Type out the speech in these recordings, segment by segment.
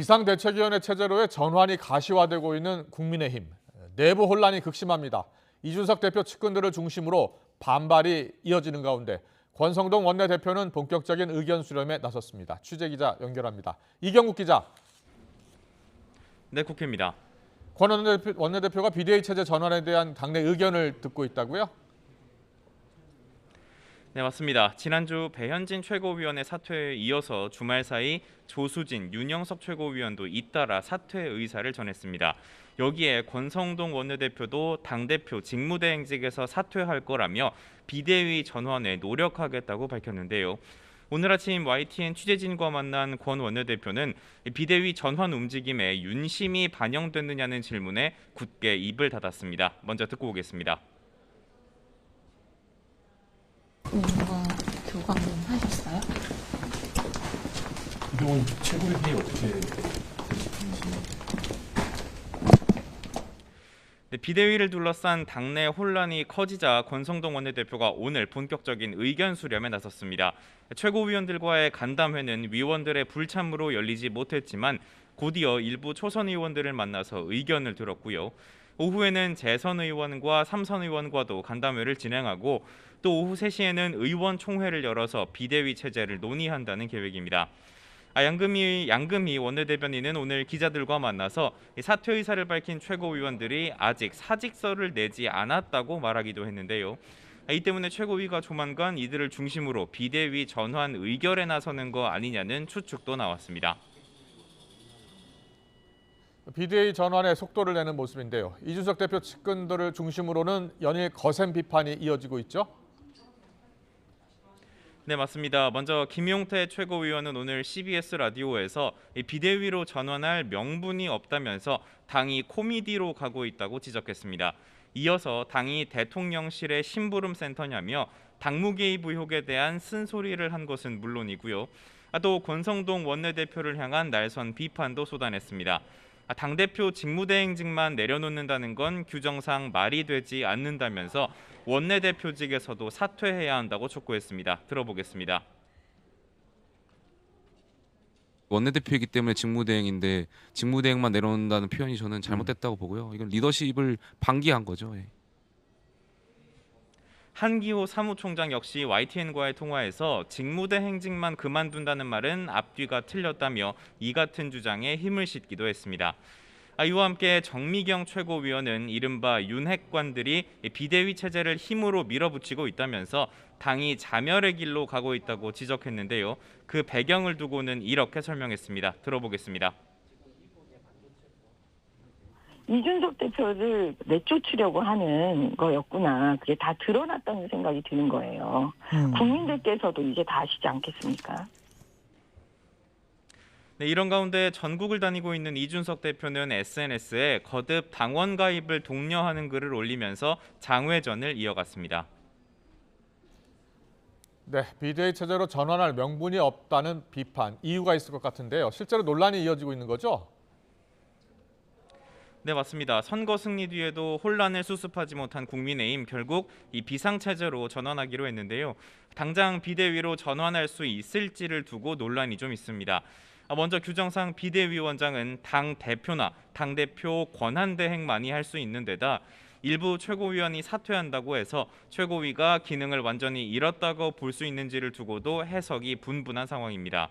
비상대책위원회 체제로의 전환이 가시화되고 있는 국민의힘. 내부 혼란이 극심합니다. 이준석 대표 측근들을 중심으로 반발이 이어지는 가운데 권성동 원내대표는 본격적인 의견 수렴에 나섰습니다. 취재기자 연결합니다. 이경국 기자. 네, 국회입니다. 권 원내대표가 비대위 체제 전환에 대한 당내 의견을 듣고 있다고요? 네, 맞습니다. 지난주 배현진 최고위원의 사퇴에 이어서 주말 사이 조수진, 윤영석 최고위원도 잇따라 사퇴 의사를 전했습니다. 여기에 권성동 원내대표도 당대표 직무대행직에서 사퇴할 거라며 비대위 전환에 노력하겠다고 밝혔는데요. 오늘 아침 YTN 취재진과 만난 권 원내대표는 비대위 전환 움직임에 윤심이 반영됐느냐는 질문에 굳게 입을 닫았습니다. 먼저 듣고 오겠습니다. 뭔가 교감은 하셨어요? 이동훈 최고위원이 어떻게 되실지. 네, 비대위를 둘러싼 당내 혼란이 커지자 권성동 원내대표가 오늘 본격적인 의견 수렴에 나섰습니다. 최고위원들과의 간담회는 위원들의 불참으로 열리지 못했지만 곧이어 일부 초선 의원들을 만나서 의견을 들었고요. 오후에는 재선 의원과 삼선 의원과도 간담회를 진행하고 또 오후 3시에는 의원총회를 열어서 비대위 체제를 논의한다는 계획입니다. 양금희 원내대변인은 오늘 기자들과 만나서 사퇴 의사를 밝힌 최고위원들이 아직 사직서를 내지 않았다고 말하기도 했는데요. 이 때문에 최고위가 조만간 이들을 중심으로 비대위 전환 의결에 나서는 거 아니냐는 추측도 나왔습니다. 비대위 전환에 속도를 내는 모습인데요. 이준석 대표 측근들을 중심으로는 연일 거센 비판이 이어지고 있죠? 네, 맞습니다. 먼저 김용태 최고위원은 오늘 CBS 라디오에서 비대위로 전환할 명분이 없다면서 당이 코미디로 가고 있다고 지적했습니다. 이어서 당이 대통령실의 심부름 센터냐며 당무 개입 의혹에 대한 쓴소리를 한 것은 물론이고요. 또 권성동 원내대표를 향한 날선 비판도 쏟아냈습니다. 당대표 직무대행직만 내려놓는다는 건 규정상 말이 되지 않는다면서 원내대표직에서도 사퇴해야 한다고 촉구했습니다. 들어보겠습니다. 원내대표이기 때문에 직무대행인데 직무대행만 내려놓는다는 표현이 저는 잘못됐다고 보고요. 이건 리더십을 방기한 거죠. 예. 한기호 사무총장 역시 YTN과의 통화에서 직무대행직만 그만둔다는 말은 앞뒤가 틀렸다며 이 같은 주장에 힘을 싣기도 했습니다. 이와 함께 정미경 최고위원은 이른바 윤핵관들이 비대위 체제를 힘으로 밀어붙이고 있다면서 당이 자멸의 길로 가고 있다고 지적했는데요. 그 배경을 두고는 이렇게 설명했습니다. 들어보겠습니다. 이준석 대표를 내쫓으려고 하는 거였구나. 그게 다 드러났다는 생각이 드는 거예요. 국민들께서도 이제 다 아시지 않겠습니까? 네, 이런 가운데 전국을 다니고 있는 이준석 대표는 SNS에 거듭 당원 가입을 독려하는 글을 올리면서 장외전을 이어갔습니다. 네, 비대위 체제로 전환할 명분이 없다는 비판, 이유가 있을 것 같은데요. 실제로 논란이 이어지고 있는 거죠? 네, 맞습니다. 선거 승리 뒤에도 혼란을 수습하지 못한 국민의힘 결국 이 비상체제로 전환하기로 했는데요. 당장 비대위로 전환할 수 있을지를 두고 논란이 좀 있습니다. 먼저 규정상 비대위원장은 당 대표나 당대표 권한대행만이 할 수 있는 데다 일부 최고위원이 사퇴한다고 해서 최고위가 기능을 완전히 잃었다고 볼 수 있는지를 두고도 해석이 분분한 상황입니다.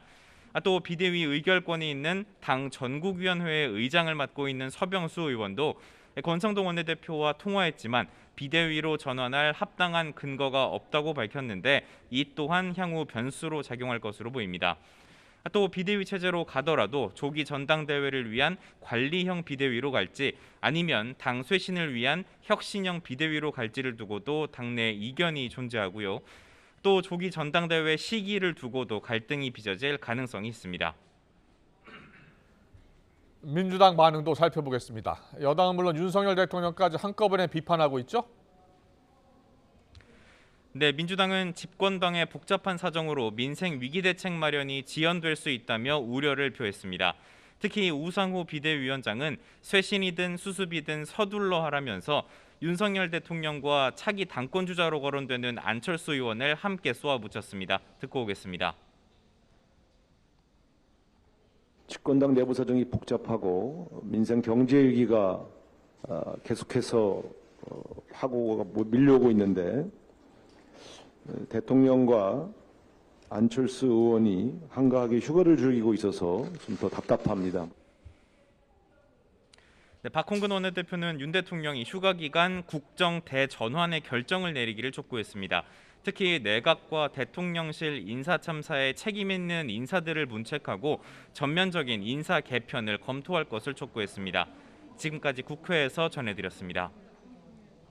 또 비대위 의결권이 있는 당 전국위원회의 의장을 맡고 있는 서병수 의원도 권성동 원내대표와 통화했지만 비대위로 전환할 합당한 근거가 없다고 밝혔는데 이 또한 향후 변수로 작용할 것으로 보입니다. 또 비대위 체제로 가더라도 조기 전당대회를 위한 관리형 비대위로 갈지 아니면 당 쇄신을 위한 혁신형 비대위로 갈지를 두고도 당내 이견이 존재하고요. 또 조기 전당대회 시기를 두고도 갈등이 빚어질 가능성이 있습니다. 민주당 반응도 살펴보겠습니다. 여당은 물론 윤석열 대통령까지 한꺼번에 비판하고 있죠? 네, 민주당은 집권당의 복잡한 사정으로 민생 위기 대책 마련이 지연될 수 있다며 우려를 표했습니다. 특히 우상호 비대위원장은 쇄신이든 수습이든 서둘러 하라면서 윤석열 대통령과 차기 당권 주자로 거론되는 안철수 의원을 함께 쏘아붙였습니다. 듣고 오겠습니다. 집권당 내부 사정이 복잡하고 민생 경제 위기가 계속해서 파고가 밀려오고 있는데 대통령과 안철수 의원이 한가하게 휴가를 즐기고 있어서 좀 더 답답합니다. 네, 박홍근 원내대표는 윤 대통령이 휴가 기간 국정 대전환의 결정을 내리기를 촉구했습니다. 특히 내각과 대통령실 인사 참사에 책임 있는 인사들을 문책하고 전면적인 인사 개편을 검토할 것을 촉구했습니다. 지금까지 국회에서 전해드렸습니다.